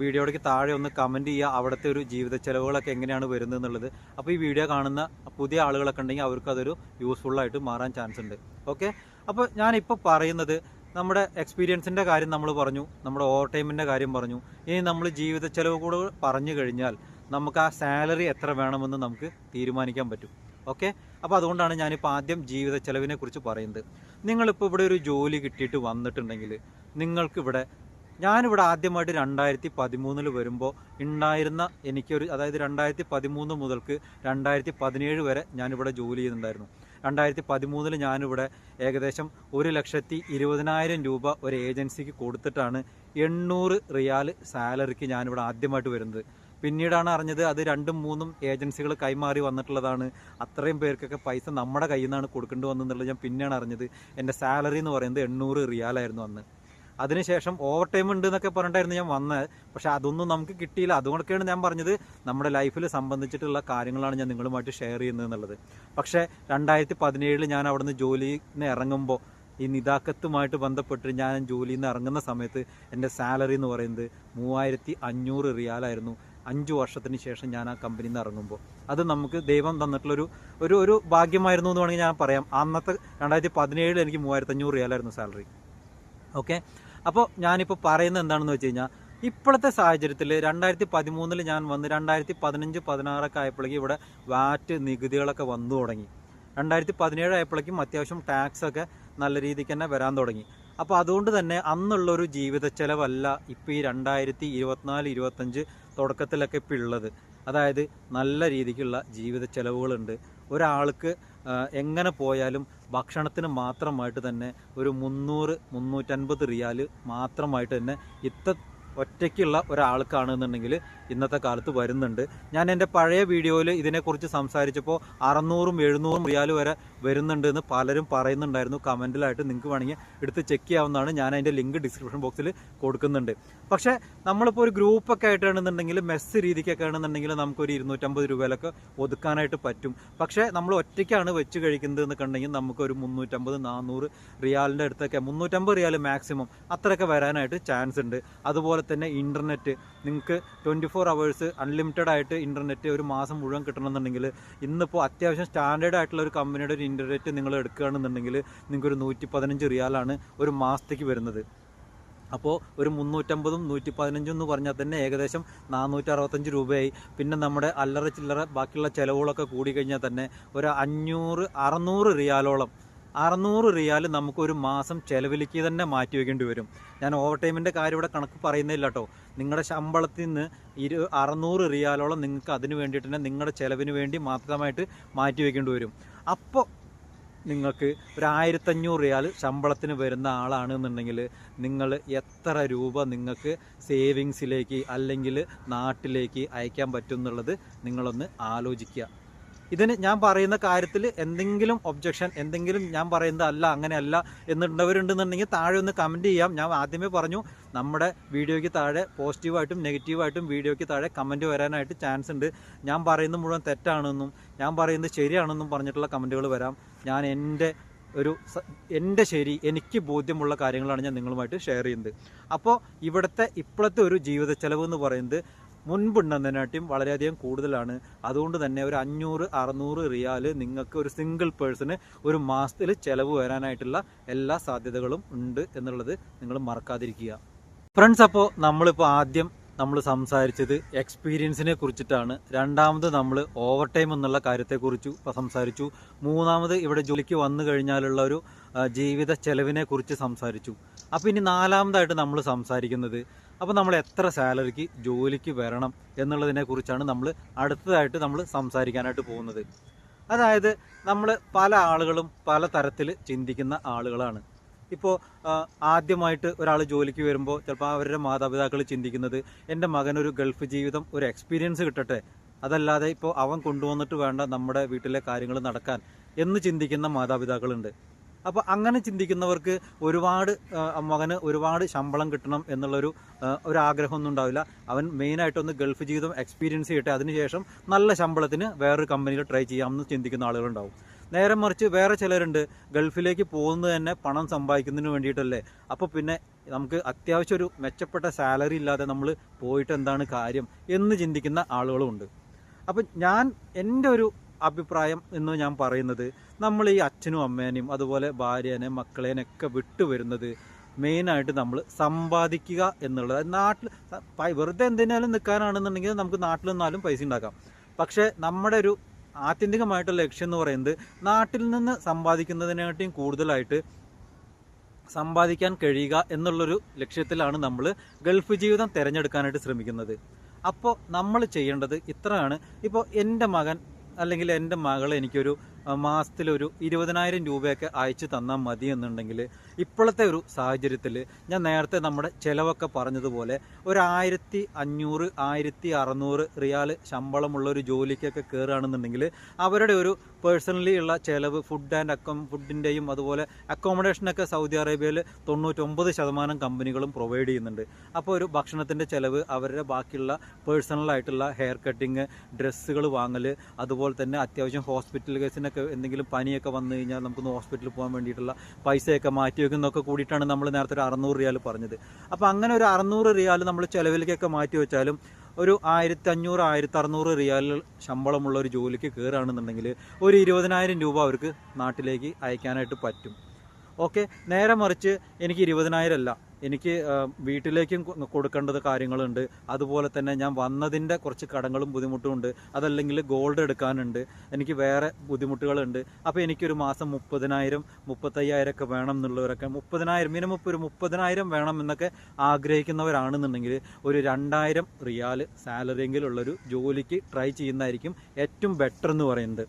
വീഡിയോയ്ക്ക് താഴെ ഒന്ന് കമൻറ്റ് ചെയ്യുക, അവിടുത്തെ ഒരു ജീവിത ചെലവുകളൊക്കെ എങ്ങനെയാണ് വരുന്നത് എന്നുള്ളത്. അപ്പോൾ ഈ വീഡിയോ കാണുന്ന പുതിയ ആളുകളൊക്കെ ഉണ്ടെങ്കിൽ അവർക്ക് അതൊരു യൂസ്ഫുള്ളായിട്ട് മാറാൻ ചാൻസ് ഉണ്ട്. ഓക്കെ, അപ്പോൾ ഞാനിപ്പോൾ പറയുന്നത് നമ്മുടെ എക്സ്പീരിയൻസിൻ്റെ കാര്യം നമ്മൾ പറഞ്ഞു, നമ്മുടെ ഓവർ ടൈമിൻ്റെ കാര്യം പറഞ്ഞു. ഇനി നമ്മൾ ജീവിത ചെലവ് കൂടെ പറഞ്ഞു കഴിഞ്ഞാൽ നമുക്ക് ആ സാലറി എത്ര വേണമെന്ന് നമുക്ക് തീരുമാനിക്കാൻ പറ്റും. ഓക്കെ, അപ്പോൾ അതുകൊണ്ടാണ് ഞാനിപ്പോൾ ആദ്യം ജീവിത ചെലവിനെ കുറിച്ച് പറയുന്നത്. നിങ്ങളിപ്പോൾ ഇവിടെ ഒരു ജോലി കിട്ടിയിട്ട് വന്നിട്ടുണ്ടെങ്കിൽ നിങ്ങൾക്കിവിടെ, ഞാനിവിടെ ആദ്യമായിട്ട് 2013 വരുമ്പോൾ ഉണ്ടായിരുന്ന എനിക്കൊരു, അതായത് 2013 മുതൽക്ക് 2017 വരെ ഞാനിവിടെ ജോലി ചെയ്യുന്നുണ്ടായിരുന്നു. 2013 ഞാനിവിടെ ഏകദേശം 1,20,000 രൂപ ഒരു ഏജൻസിക്ക് കൊടുത്തിട്ടാണ് 800 റിയാൽ സാലറിക്ക് ഞാനിവിടെ ആദ്യമായിട്ട് വരുന്നത്. പിന്നീടാണ് അറിഞ്ഞത് അത് 2-3 ഏജൻസികൾ കൈമാറി വന്നിട്ടുള്ളതാണ്. അത്രയും പേർക്കൊക്കെ പൈസ നമ്മുടെ കയ്യിൽ നിന്നാണ് കൊടുക്കേണ്ടി വന്നെന്നുള്ളത് ഞാൻ പിന്നെയാണ് അറിഞ്ഞത്. എൻ്റെ സാലറി എന്ന് പറയുന്നത് 800 റിയാലായിരുന്നു അന്ന്. അതിനുശേഷം ഓവർ ടൈം ഉണ്ട് എന്നൊക്കെ പറഞ്ഞിട്ടായിരുന്നു ഞാൻ വന്നത്, പക്ഷേ അതൊന്നും നമുക്ക് കിട്ടിയില്ല. അതുകൊണ്ടൊക്കെയാണ് ഞാൻ പറഞ്ഞത് നമ്മുടെ ലൈഫിൽ സംബന്ധിച്ചിട്ടുള്ള കാര്യങ്ങളാണ് ഞാൻ നിങ്ങളുമായിട്ട് ഷെയർ ചെയ്യുന്നത് എന്നുള്ളത്. പക്ഷേ 2017 ഞാൻ അവിടെ നിന്ന് ജോലിയിൽ നിന്ന് ഇറങ്ങുമ്പോൾ, ഈ നിദാക്കത്തുമായിട്ട് ബന്ധപ്പെട്ട് ഞാൻ ജോലിയിൽ നിന്ന് ഇറങ്ങുന്ന സമയത്ത് എൻ്റെ സാലറി എന്ന് പറയുന്നത് 3,500 റിയാലായിരുന്നു. 5 വർഷത്തിന് ശേഷം ഞാൻ ആ കമ്പനിയിൽ നിന്ന് ഇറങ്ങുമ്പോൾ അത് നമുക്ക് ദൈവം തന്നിട്ടുള്ളൊരു ഒരു ഭാഗ്യമായിരുന്നു എന്ന് വേണമെങ്കിൽ ഞാൻ പറയാം. അന്നത്തെ 2017 എനിക്ക് 3,500 റിയാലായിരുന്നു സാലറി. ഓക്കെ, അപ്പോൾ ഞാനിപ്പോൾ പറയുന്നത് എന്താണെന്ന് വെച്ച് കഴിഞ്ഞാൽ, ഇപ്പോഴത്തെ സാഹചര്യത്തിൽ 2013 ഞാൻ വന്ന് 2015-16 ആയപ്പോഴേക്കും ഇവിടെ വാറ്റ് നികുതികളൊക്കെ വന്നു തുടങ്ങി. 2017 ആയപ്പോഴേക്കും അത്യാവശ്യം ടാക്സൊക്കെ നല്ല രീതിക്ക് തന്നെ വരാൻ തുടങ്ങി. അപ്പോൾ അതുകൊണ്ട് തന്നെ അന്നുള്ളൊരു ജീവിത ചെലവല്ല ഇപ്പോൾ ഈ 2024-25 തുടക്കത്തിലൊക്കെ ഇപ്പോൾ ഉള്ളത്. അതായത് നല്ല രീതിക്കുള്ള ജീവിത ചെലവുകളുണ്ട്. ഒരാൾക്ക് എങ്ങനെ പോയാലും ഭക്ഷണത്തിന് മാത്രമായിട്ട് തന്നെ ഒരു 300-350 റിയാൽ മാത്രമായിട്ട് തന്നെ ഒറ്റയ്ക്കുള്ള ഒരാൾക്കാണെന്നുണ്ടെങ്കിൽ ഇന്നത്തെ കാലത്ത് വരുന്നുണ്ട്. ഞാൻ എൻ്റെ പഴയ വീഡിയോയിൽ ഇതിനെക്കുറിച്ച് സംസാരിച്ചപ്പോൾ 600-700 റിയാൽ വരെ വരുന്നുണ്ട് എന്ന് പലരും പറയുന്നുണ്ടായിരുന്നു. കമൻറ്റിലായിട്ട് നിങ്ങൾക്ക് വേണമെങ്കിൽ എടുത്ത് ചെക്ക് ചെയ്യാവുന്നതാണ്. ഞാൻ അതിൻ്റെ ലിങ്ക് ഡിസ്ക്രിപ്ഷൻ ബോക്സിൽ കൊടുക്കുന്നുണ്ട്. പക്ഷേ നമ്മളിപ്പോൾ ഒരു ഗ്രൂപ്പൊക്കെ ആയിട്ടാണെന്നുണ്ടെങ്കിൽ, മെസ്സ് രീതിക്കൊക്കെ ആണെന്നുണ്ടെങ്കിൽ നമുക്കൊരു 250 രൂപയിലൊക്കെ ഒതുക്കാനായിട്ട് പറ്റും. പക്ഷേ നമ്മൾ ഒറ്റയ്ക്കാണ് വെച്ച് കഴിക്കുന്നത് എന്ന് കണ്ടെങ്കിൽ നമുക്കൊരു 350-400 റിയാലിൻ്റെ അടുത്തൊക്കെ, 350 റിയാൽ മാക്സിമം അത്രയൊക്കെ വരാനായിട്ട് ചാൻസ് ഉണ്ട്. അതുപോലെ തന്നെ ഇൻ്റർനെറ്റ് നിങ്ങൾക്ക് 24 hours അൺലിമിറ്റഡ് ആയിട്ട് ഇൻ്റർനെറ്റ് ഒരു മാസം മുഴുവൻ കിട്ടണമെന്നുണ്ടെങ്കിൽ, ഇന്നിപ്പോൾ അത്യാവശ്യം സ്റ്റാൻഡേർഡ് ആയിട്ടുള്ള ഒരു കമ്പനിയുടെ ഒരു ഇൻ്റർനെറ്റ് നിങ്ങൾ എടുക്കുകയാണെന്നുണ്ടെങ്കിൽ നിങ്ങൾക്കൊരു 115 റിയാലാണ് ഒരു മാസത്തേക്ക് വരുന്നത്. അപ്പോൾ ഒരു 350-115 എന്ന് പറഞ്ഞാൽ തന്നെ ഏകദേശം 465 രൂപയായി. പിന്നെ നമ്മുടെ അല്ലറ ചില്ലറ ബാക്കിയുള്ള ചിലവുകളൊക്കെ കൂടി കഴിഞ്ഞാൽ തന്നെ ഒരു 500-600 റിയാലോളം, 600 റിയാൽ നമുക്കൊരു മാസം ചിലവിലേക്ക് തന്നെ മാറ്റി വയ്ക്കേണ്ടി വരും. ഞാൻ ഓവർ ടൈമിൻ്റെ കാര്യം ഇവിടെ കണക്ക് പറയുന്നില്ല കേട്ടോ. നിങ്ങളുടെ ശമ്പളത്തിൽ നിന്ന് 600 റിയാലോളം നിങ്ങൾക്ക് അതിന് വേണ്ടിയിട്ട് തന്നെ നിങ്ങളുടെ ചിലവിന് വേണ്ടി മാത്രമായിട്ട് മാറ്റി വയ്ക്കേണ്ടി വരും. അപ്പോൾ നിങ്ങൾക്ക് ഒരു 1,500 റിയാൽ ശമ്പളത്തിന് വരുന്ന ആളാണെന്നുണ്ടെങ്കിൽ നിങ്ങൾ എത്ര രൂപ നിങ്ങൾക്ക് സേവിങ്സിലേക്ക് അല്ലെങ്കിൽ നാട്ടിലേക്ക് അയക്കാൻ പറ്റും എന്നുള്ളത് നിങ്ങളൊന്ന് ആലോചിക്കുക. ഇതിന് ഞാൻ പറയുന്ന കാര്യത്തിൽ എന്തെങ്കിലും ഒബ്ജക്ഷൻ, എന്തെങ്കിലും ഞാൻ പറയുന്നത് അല്ല അങ്ങനെയല്ല എന്നുള്ളവരുണ്ടെന്നുണ്ടെങ്കിൽ താഴെ ഒന്ന് കമൻറ്റ് ചെയ്യാം. ഞാൻ ആദ്യമേ പറഞ്ഞു, നമ്മുടെ വീഡിയോയ്ക്ക് താഴെ പോസിറ്റീവായിട്ടും നെഗറ്റീവായിട്ടും വീഡിയോയ്ക്ക് താഴെ കമൻറ്റ് വരാനായിട്ട് ചാൻസ് ഉണ്ട്. ഞാൻ പറയുന്നത് മുഴുവൻ തെറ്റാണെന്നും ഞാൻ പറയുന്നത് ശരിയാണെന്നും പറഞ്ഞിട്ടുള്ള കമൻറ്റുകൾ വരാം. ഞാൻ എൻ്റെ ശരി, എനിക്ക് ബോധ്യമുള്ള കാര്യങ്ങളാണ് ഞാൻ നിങ്ങളുമായിട്ട് ഷെയർ ചെയ്യുന്നത്. അപ്പോൾ ഇപ്പോഴത്തെ ഒരു ജീവിത ചെലവ് എന്ന് പറയുന്നത് മുൻപുണ്ടെന്നതിനായിട്ടും വളരെയധികം കൂടുതലാണ്. അതുകൊണ്ട് തന്നെ ഒരു 500-600 റിയാൽ നിങ്ങൾക്ക് ഒരു സിംഗിൾ പേഴ്സണ് ഒരു മാസത്തിൽ ചിലവ് വരാനായിട്ടുള്ള എല്ലാ സാധ്യതകളും ഉണ്ട് എന്നുള്ളത് നിങ്ങൾ മറക്കാതിരിക്കുക. ഫ്രണ്ട്സ്, അപ്പോൾ നമ്മളിപ്പോൾ ആദ്യം സംസാരിച്ചത് എക്സ്പീരിയൻസിനെ കുറിച്ചിട്ടാണ്. രണ്ടാമത് നമ്മൾ ഓവർ ടൈം എന്നുള്ള കാര്യത്തെക്കുറിച്ച് സംസാരിച്ചു. മൂന്നാമത് ഇവിടെ ജോലിക്ക് വന്നു കഴിഞ്ഞാലുള്ള ഒരു ജീവിത ചെലവിനെ കുറിച്ച് സംസാരിച്ചു. അപ്പോൾ ഇനി നാലാമതായിട്ട് നമ്മൾ സംസാരിക്കുന്നത് അപ്പോൾ നമ്മൾ എത്ര സാലറിക്ക് ജോലിക്ക് വരണം എന്നുള്ളതിനെക്കുറിച്ചാണ് നമ്മൾ അടുത്തതായിട്ട് നമ്മൾ സംസാരിക്കാനായിട്ട് പോകുന്നത്. അതായത് നമ്മൾ പല ആളുകളും പല തരത്തിൽ ചിന്തിക്കുന്ന ആളുകളാണ്. ഇപ്പോൾ ആദ്യമായിട്ട് ഒരാൾ ജോലിക്ക് വരുമ്പോൾ ചിലപ്പോൾ അവരുടെ മാതാപിതാക്കൾ ചിന്തിക്കുന്നത് എൻ്റെ മകനൊരു ഗൾഫ് ജീവിതം ഒരു എക്സ്പീരിയൻസ് കിട്ടട്ടെ, അതല്ലാതെ ഇപ്പോൾ അവൻ കൊണ്ടുവന്നിട്ട് വേണ്ട നമ്മുടെ വീട്ടിലെ കാര്യങ്ങൾ നടക്കാൻ എന്ന് ചിന്തിക്കുന്ന മാതാപിതാക്കളുണ്ട്. അപ്പോൾ അങ്ങനെ ചിന്തിക്കുന്നവർക്ക് മകന് ഒരുപാട് ശമ്പളം കിട്ടണം എന്നുള്ളൊരു ആഗ്രഹമൊന്നും ഉണ്ടാവില്ല. അവൻ മെയിനായിട്ടൊന്ന് ഗൾഫ് ജീവിതം എക്സ്പീരിയൻസ് ചെയ്യട്ടെ, അതിനുശേഷം നല്ല ശമ്പളത്തിന് വേറൊരു കമ്പനിയിൽ ട്രൈ ചെയ്യാമെന്ന് ചിന്തിക്കുന്ന ആളുകളുണ്ടാവും. നേരെ മറിച്ച് വേറെ ചിലരുണ്ട്, ഗൾഫിലേക്ക് പോകുന്നത് തന്നെ പണം സമ്പാദിക്കുന്നതിന് വേണ്ടിയിട്ടല്ലേ, അപ്പോൾ പിന്നെ നമുക്ക് അത്യാവശ്യം ഒരു മെച്ചപ്പെട്ട സാലറി ഇല്ലാതെ നമ്മൾ പോയിട്ട് എന്താണ് കാര്യം എന്ന് ചിന്തിക്കുന്ന ആളുകളുമുണ്ട്. അപ്പം എൻ്റെ ഒരു അഭിപ്രായം എന്ന് ഞാൻ പറയുന്നത്, നമ്മൾ ഈ അച്ഛനും അമ്മേനെയും അതുപോലെ ഭാര്യേനെയും മക്കളേനെയൊക്കെ വിട്ടു വരുന്നത് മെയിനായിട്ട് നമ്മൾ സമ്പാദിക്കുക എന്നുള്ളത്. നാട്ടിൽ വെറുതെ എന്തിനാലും നിൽക്കാനാണെന്നുണ്ടെങ്കിൽ നമുക്ക് നാട്ടിൽ നിന്നാലും പൈസ ഉണ്ടാക്കാം. പക്ഷേ നമ്മുടെ ഒരു ആത്യന്തികമായിട്ടുള്ള ലക്ഷ്യം എന്ന് പറയുന്നത് നാട്ടിൽ നിന്ന് സമ്പാദിക്കുന്നതിനെക്കാട്ടിയും കൂടുതലായിട്ട് സമ്പാദിക്കാൻ കഴിയുക എന്നുള്ളൊരു ലക്ഷ്യത്തിലാണ് നമ്മൾ ഗൾഫ് ജീവിതം തിരഞ്ഞെടുക്കാനായിട്ട് ശ്രമിക്കുന്നത്. അപ്പോൾ നമ്മൾ ചെയ്യേണ്ടത് ഇത്രയാണ്. ഇപ്പോൾ എൻ്റെ മകൻ അല്ലെങ്കിൽ എൻ്റെ മകൾ എനിക്കൊരു മാസത്തിലൊരു 20,000 രൂപയൊക്കെ അയച്ചു തന്നാൽ മതി എന്നുണ്ടെങ്കിൽ ഇപ്പോഴത്തെ ഒരു സാഹചര്യത്തിൽ ഞാൻ നേരത്തെ നമ്മുടെ ചിലവൊക്കെ പറഞ്ഞതുപോലെ ഒരു 1500 1600 റിയാൽ ശമ്പളമുള്ള ഒരു ജോലിക്കൊക്കെ കയറുകയാണെന്നുണ്ടെങ്കിൽ അവരുടെ ഒരു പേഴ്സണലി ഉള്ള ചിലവ് ഫുഡിൻ്റെയും അതുപോലെ അക്കോമഡേഷനൊക്കെ സൗദി അറേബ്യയിൽ 99% കമ്പനികളും പ്രൊവൈഡ് ചെയ്യുന്നുണ്ട്. അപ്പോൾ ഒരു ഭക്ഷണത്തിൻ്റെ ചിലവ്, അവരുടെ ബാക്കിയുള്ള പേഴ്സണലായിട്ടുള്ള ഹെയർ കട്ടിങ്, ഡ്രസ്സുകൾ വാങ്ങൽ, അതുപോലെ തന്നെ അത്യാവശ്യം ഹോസ്പിറ്റൽ കേസിനൊക്കെ എന്തെങ്കിലും പനിയൊക്കെ വന്നു കഴിഞ്ഞാൽ നമുക്കൊന്ന് ഹോസ്പിറ്റലിൽ പോകാൻ വേണ്ടിയിട്ടുള്ള പൈസയൊക്കെ മാറ്റി വെക്കുന്നതൊക്കെ കൂടിയിട്ടാണ് നമ്മൾ നേരത്തെ ഒരു 600 റിയാൽ പറഞ്ഞത്. അപ്പോൾ അങ്ങനെ ഒരു 600 റിയാൽ നമ്മൾ ചിലവിലേക്കൊക്കെ മാറ്റി വെച്ചാലും ഒരു 1500 1600 റിയാൽ ശമ്പളമുള്ള ഒരു ജോലിക്ക് കയറുകയാണെന്നുണ്ടെങ്കിൽ ഒരു 20,000 രൂപ അവർക്ക് നാട്ടിലേക്ക് അയക്കാനായിട്ട് പറ്റും. ഓക്കെ, നേരെ മറിച്ച് എനിക്ക് 20,000 അല്ല, എനിക്ക് വീട്ടിലേക്കും കൊടുക്കേണ്ടത് കാര്യങ്ങളുണ്ട്, അതുപോലെ തന്നെ ഞാൻ വന്നതിൻ്റെ കുറച്ച് കടങ്ങളും ബുദ്ധിമുട്ടും ഉണ്ട്, അതല്ലെങ്കിൽ ഗോൾഡ് എടുക്കാനുണ്ട്, എനിക്ക് വേറെ ബുദ്ധിമുട്ടുകളുണ്ട്. അപ്പോൾ എനിക്കൊരു മാസം 30,000 35,000 ഒക്കെ വേണം എന്നുള്ളവരൊക്കെ 30,000 മിനിമം ഒരു 30,000 വേണം എന്നൊക്കെ ആഗ്രഹിക്കുന്നവരാണെന്നുണ്ടെങ്കിൽ ഒരു 2,000 റിയാൽ സാലറിയെങ്കിലുള്ളൊരു ജോലിക്ക് ട്രൈ ചെയ്യുന്നതായിരിക്കും ഏറ്റവും ബെറ്റർ എന്ന് പറയുന്നത്.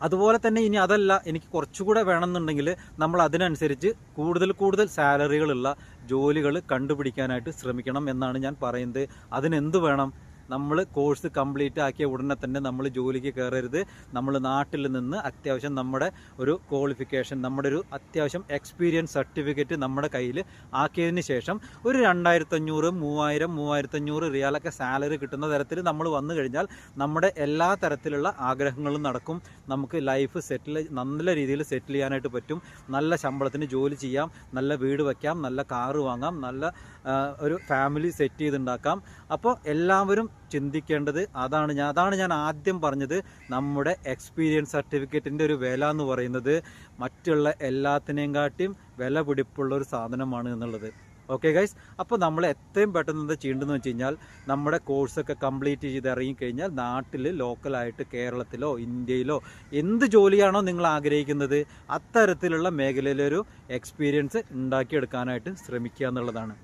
അതുപോലെ തന്നെ ഇനി അതല്ല, എനിക്ക് കുറച്ചുകൂടെ വേണമെന്നുണ്ടെങ്കിൽ നമ്മൾ അതിനനുസരിച്ച് കൂടുതൽ സാലറികളുള്ള ജോലികൾ കണ്ടുപിടിക്കാനായിട്ട് ശ്രമിക്കണം എന്നാണ് ഞാൻ പറയുന്നത്. അതിനെന്ത് വേണം? നമ്മൾ കോഴ്സ് കംപ്ലീറ്റ് ആക്കിയ ഉടനെ തന്നെ നമ്മൾ ജോലിക്ക് കയറരുത്. നമ്മൾ നാട്ടിൽ നിന്ന് അത്യാവശ്യം നമ്മുടെ ഒരു ക്വാളിഫിക്കേഷൻ, നമ്മുടെ ഒരു അത്യാവശ്യം എക്സ്പീരിയൻസ് സർട്ടിഫിക്കറ്റ് നമ്മുടെ കയ്യിൽ ആക്കിയതിന് ശേഷം ഒരു 2,500 3,000 3,500 റിയാലൊക്കെ സാലറി കിട്ടുന്ന തരത്തിൽ നമ്മൾ വന്നു കഴിഞ്ഞാൽ നമ്മുടെ എല്ലാ തരത്തിലുള്ള ആഗ്രഹങ്ങളും നടക്കും. നമുക്ക് ലൈഫ് നല്ല രീതിയിൽ സെറ്റിൽ ചെയ്യാനായിട്ട് പറ്റും. നല്ല ശമ്പളത്തിന് ജോലി ചെയ്യാം, നല്ല വീട് വയ്ക്കാം, നല്ല കാറ് വാങ്ങാം, നല്ല ഒരു ഫാമിലി സെറ്റ് ചെയ്തുണ്ടാക്കാം. അപ്പോൾ എല്ലാവരും ചിന്തിക്കേണ്ടത് അതാണ് ഞാൻ ആദ്യം പറഞ്ഞത്. നമ്മുടെ എക്സ്പീരിയൻസ് സർട്ടിഫിക്കറ്റിൻ്റെ ഒരു വില എന്ന് പറയുന്നത് മറ്റുള്ള എല്ലാത്തിനെയും കാട്ടിയും വില പിടിപ്പുള്ള ഒരു സാധനമാണ് എന്നുള്ളത്. ഓക്കെ ഗൈസ്, അപ്പോൾ നമ്മൾ എത്രയും പെട്ടെന്ന് എന്താ ചെയ്യേണ്ടതെന്ന് വെച്ച് കഴിഞ്ഞാൽ നമ്മുടെ കോഴ്സൊക്കെ കംപ്ലീറ്റ് ചെയ്ത് ഇറങ്ങിക്കഴിഞ്ഞാൽ നാട്ടിൽ ലോക്കലായിട്ട് കേരളത്തിലോ ഇന്ത്യയിലോ എന്ത് ജോലിയാണോ നിങ്ങൾ ആഗ്രഹിക്കുന്നത് അത്തരത്തിലുള്ള മേഖലയിലൊരു എക്സ്പീരിയൻസ് ഉണ്ടാക്കിയെടുക്കാനായിട്ട് ശ്രമിക്കുക എന്നുള്ളതാണ്.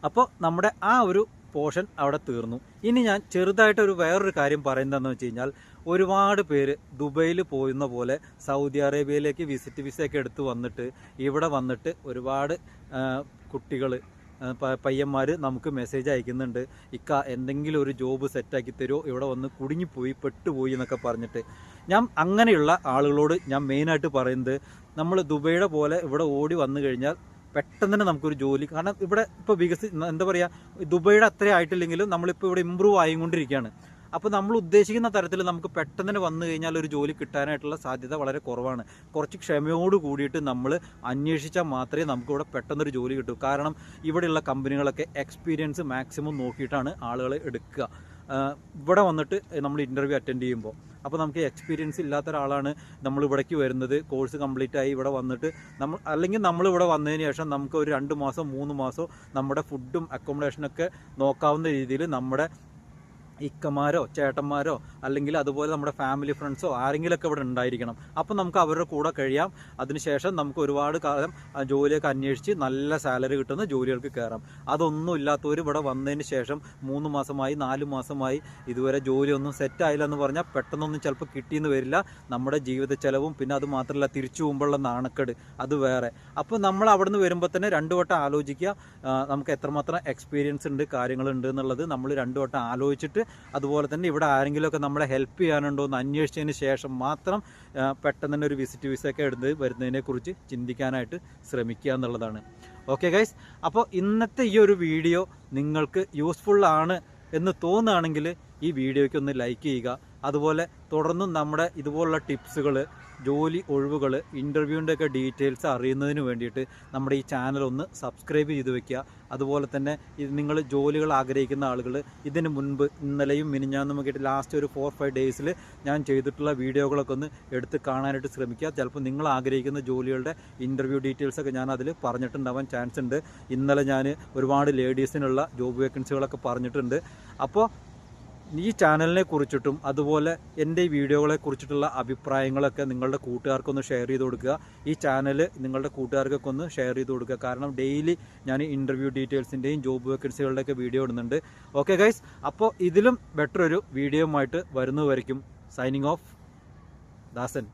അപ്പോൾ നമ്മുടെ ആ ഒരു പോർഷൻ അവിടെ തീർന്നു. ഇനി ഞാൻ ചെറുതായിട്ടൊരു വേറൊരു കാര്യം പറയുന്നതെന്ന് വെച്ച് കഴിഞ്ഞാൽ, ഒരുപാട് പേര് ദുബൈയിൽ പോയുന്ന പോലെ സൗദി അറേബ്യയിലേക്ക് വിസിറ്റ് വിസയൊക്കെ എടുത്ത് വന്നിട്ട് ഇവിടെ വന്നിട്ട് ഒരുപാട് കുട്ടികൾ പയ്യന്മാർ നമുക്ക് മെസ്സേജ് അയക്കുന്നുണ്ട്, ഇക്ക എന്തെങ്കിലും ഒരു ജോബ് സെറ്റാക്കി തരുമോ, ഇവിടെ വന്ന് കുടുങ്ങിപ്പോയി പെട്ടുപോയി എന്നൊക്കെ പറഞ്ഞിട്ട്. ഞാൻ അങ്ങനെയുള്ള ആളുകളോട് ഞാൻ മെയിനായിട്ട് പറയുന്നത്, നമ്മൾ ദുബൈയുടെ പോലെ ഇവിടെ ഓടി വന്നു കഴിഞ്ഞാൽ പെട്ടെന്ന് തന്നെ നമുക്കൊരു ജോലി, കാരണം ഇവിടെ ഇപ്പോൾ എന്താ പറയുക, ദുബൈയുടെ അത്ര ആയിട്ടില്ലെങ്കിലും നമ്മളിപ്പോൾ ഇവിടെ ഇമ്പ്രൂവ് ആയിക്കൊണ്ടിരിക്കുകയാണ്. അപ്പോൾ നമ്മൾ ഉദ്ദേശിക്കുന്ന തരത്തിൽ നമുക്ക് പെട്ടെന്ന് തന്നെ വന്നു കഴിഞ്ഞാൽ ഒരു ജോലി കിട്ടാനായിട്ടുള്ള സാധ്യത വളരെ കുറവാണ്. കുറച്ച് ക്ഷമയോട് കൂടിയിട്ട് നമ്മൾ അന്വേഷിച്ചാൽ മാത്രമേ നമുക്കിവിടെ പെട്ടെന്നൊരു ജോലി കിട്ടൂ. കാരണം ഇവിടെയുള്ള കമ്പനികളൊക്കെ എക്സ്പീരിയൻസ് മാക്സിമം നോക്കിയിട്ടാണ് ആളുകളെ എടുക്കുക. ഇവിടെ വന്നിട്ട് നമ്മൾ ഇൻ്റർവ്യൂ അറ്റൻഡ് ചെയ്യുമ്പോൾ അപ്പോൾ നമുക്ക് എക്സ്പീരിയൻസ് ഇല്ലാത്ത ഒരാളാണ് നമ്മൾ ഇവിടേക്ക് വരുന്നത്, കോഴ്സ് കംപ്ലീറ്റ് ആയി ഇവിടെ വന്നിട്ട് അല്ലെങ്കിൽ നമ്മളിവിടെ വന്നതിന് ശേഷം നമുക്ക് ഒരു 2 മാസം 3 മാസം നമ്മുടെ ഫുഡും അക്കോമഡേഷനൊക്കെ നോക്കാവുന്ന രീതിയിൽ നമ്മുടെ ഇക്കമാരോ ചേട്ടന്മാരോ അല്ലെങ്കിൽ അതുപോലെ നമ്മുടെ ഫാമിലി ഫ്രണ്ട്സോ ആരെങ്കിലുമൊക്കെ ഇവിടെ ഉണ്ടായിരിക്കണം. അപ്പം നമുക്ക് അവരുടെ കൂടെ കഴിയാം. അതിനുശേഷം നമുക്ക് ഒരുപാട് കാലം ജോലിയൊക്കെ അന്വേഷിച്ച് നല്ല സാലറി കിട്ടുന്ന ജോലികൾക്ക് കയറാം. അതൊന്നും ഇല്ലാത്തവർ ഇവിടെ വന്നതിന് ശേഷം 3 മാസമായി 4 മാസമായി ഇതുവരെ ജോലിയൊന്നും സെറ്റായില്ല എന്ന് പറഞ്ഞാൽ പെട്ടെന്നൊന്നും ചിലപ്പോൾ കിട്ടിയെന്ന് വരില്ല. നമ്മുടെ ജീവിത ചെലവും പിന്നെ അത് മാത്രമല്ല തിരിച്ചു പോകുമ്പോഴുള്ള നാണക്കേട് അത് വേറെ. അപ്പോൾ നമ്മൾ അവിടെ നിന്ന് വരുമ്പോൾ തന്നെ 2 വട്ടം ആലോചിക്കുക, നമുക്ക് എത്രമാത്രം എക്സ്പീരിയൻസ് ഉണ്ട് കാര്യങ്ങളുണ്ട് എന്നുള്ളത് നമ്മൾ 2 വട്ടം ആലോചിച്ചിട്ട്, അതുപോലെ തന്നെ ഇവിടെ ആരെങ്കിലുമൊക്കെ നമ്മളെ ഹെൽപ്പ് ചെയ്യാനുണ്ടോ എന്ന് അന്വേഷിച്ചതിന് ശേഷം മാത്രം പെട്ടെന്ന് തന്നെ ഒരു വിസിറ്റ് വിസയൊക്കെ എടുത്ത് വരുന്നതിനെക്കുറിച്ച് ചിന്തിക്കാനായിട്ട് ശ്രമിക്കുക എന്നുള്ളതാണ്. ഓക്കെ ഗൈസ്, അപ്പോൾ ഇന്നത്തെ ഈ ഒരു വീഡിയോ നിങ്ങൾക്ക് യൂസ്ഫുള്ളാണ് എന്ന് തോന്നുകയാണെങ്കിൽ ഈ വീഡിയോയ്ക്ക് ഒന്ന് ലൈക്ക് ചെയ്യുക. അതുപോലെ തുടർന്നും നമ്മുടെ ഇതുപോലുള്ള ടിപ്സുകൾ, ജോലി ഒഴിവുകൾ, ഇൻ്റർവ്യൂവിൻ്റെ ഒക്കെ ഡീറ്റെയിൽസ് അറിയുന്നതിന് വേണ്ടിയിട്ട് നമ്മുടെ ഈ ചാനൽ ഒന്ന് സബ്സ്ക്രൈബ് ചെയ്ത് വെക്കുക. അതുപോലെ തന്നെ നിങ്ങൾ ജോലികൾ ആഗ്രഹിക്കുന്ന ആളുകൾ ഇതിന് മുൻപ് ഇന്നലെയും മിനിഞ്ഞാന്നും ഒക്കെ ലാസ്റ്റ് ഒരു 4-5 ഡേയ്സിൽ ഞാൻ ചെയ്തിട്ടുള്ള വീഡിയോകളൊക്കെ ഒന്ന് എടുത്ത് കാണാനായിട്ട് ശ്രമിക്കുക. ചിലപ്പോൾ നിങ്ങൾ ആഗ്രഹിക്കുന്ന ജോലികളുടെ ഇൻ്റർവ്യൂ ഡീറ്റെയിൽസൊക്കെ ഞാൻ അതിൽ പറഞ്ഞിട്ടുണ്ടാവാൻ ചാൻസ് ഉണ്ട്. ഇന്നലെ ഞാൻ ഒരുപാട് ലേഡീസിനുള്ള ജോബ് വേക്കൻസികളൊക്കെ പറഞ്ഞിട്ടുണ്ട്. അപ്പോൾ ഈ ചാനലിനെ കുറിച്ചിട്ടും അതുപോലെ എൻ്റെ ഈ വീഡിയോകളെ കുറിച്ചിട്ടുള്ള അഭിപ്രായങ്ങളൊക്കെ നിങ്ങളുടെ കൂട്ടുകാർക്കൊന്ന് ഷെയർ ചെയ്ത് കൊടുക്കുക. ഈ ചാനൽ നിങ്ങളുടെ കൂട്ടുകാർക്കൊക്കെ ഒന്ന് ഷെയർ ചെയ്ത് കൊടുക്കുക. കാരണം ഡെയിലി ഞാൻ ഇൻ്റർവ്യൂ ഡീറ്റെയിൽസിൻ്റെയും ജോബ് വേക്കൻസികളുടെയൊക്കെ വീഡിയോ ഇടുന്നുണ്ട്. ഓക്കെ ഗൈസ്, അപ്പോൾ ഇതിലും ബെറ്റർ ഒരു വീഡിയോയുമായിട്ട് വരുന്നവരേക്കും സൈനിങ് ഓഫ്, ദാസൻ.